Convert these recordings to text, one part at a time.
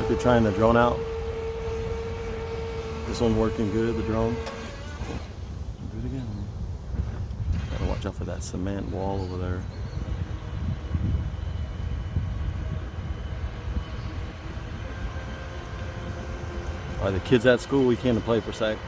If you're trying the drone out, this one's working good, the drone. Do it again. Gotta watch out for that cement wall over there. Alright, the kids at school, we came to play for a sec.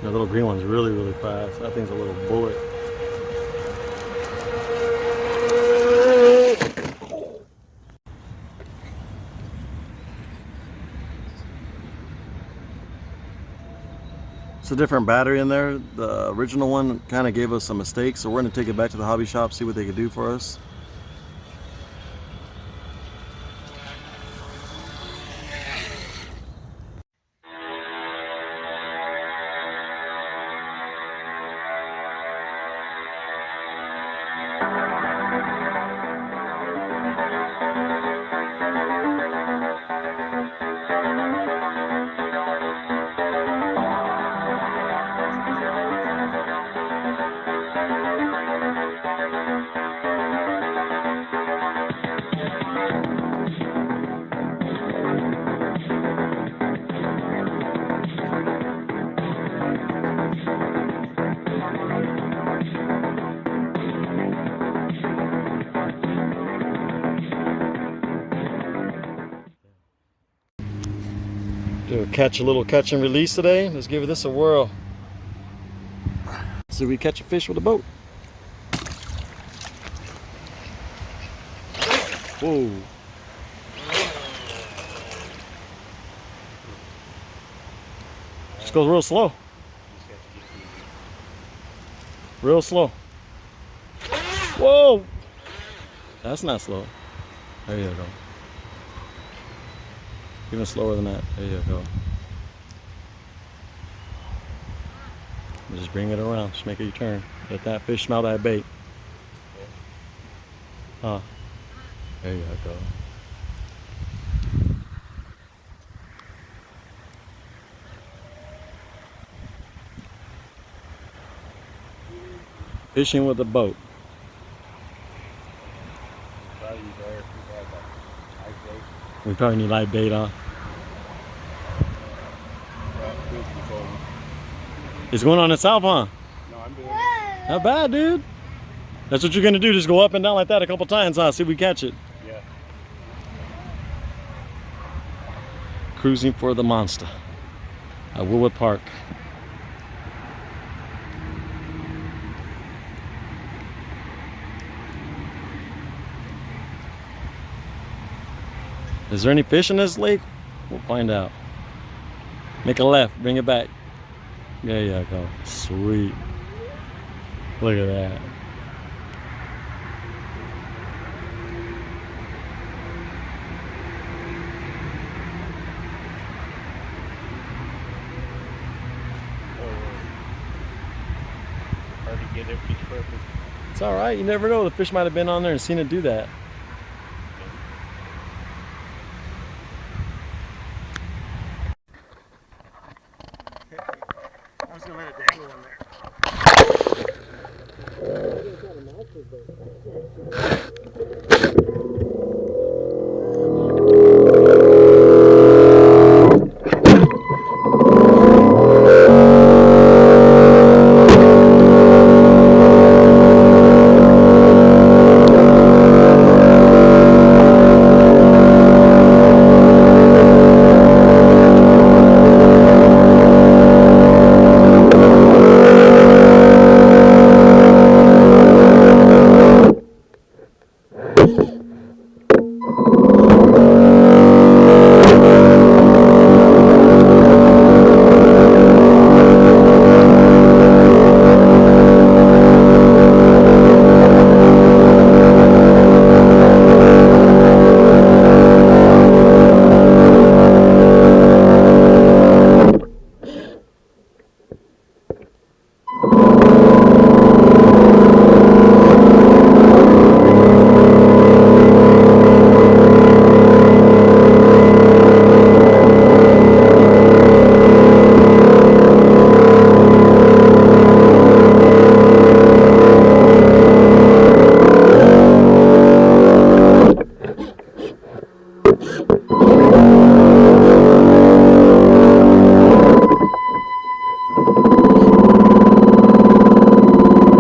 The little green one's really, really fast. That thing's a little bullet. It's a different battery in there. The original one kind of gave us some mistakes, so we're going to take it back to the hobby shop, see what they could do for us. Do a little catch and release today. Let's give this a whirl. See if we catch a fish with a boat. Whoa. Just goes real slow. Real slow. Whoa. That's not slow. There you go. Even slower than that. There you go. Just bring it around. Just make it your turn. Let that fish smell that bait. Huh. There you go. Fishing with a boat. We probably need light bait on. It's going on itself, huh? No, I'm doing it. Not bad, dude. That's what you're gonna do. Just go up and down like that a couple times, huh? See if we catch it. Yeah. Cruising for the monster at Woodwood Park. Is there any fish in this lake? We'll find out. Make a left, bring it back. There you go. Sweet. Look at that. Hard to get it pitch perfect. It's all right. You never know. The fish might have been on there and seen it do that. I was gonna let it dangle in there.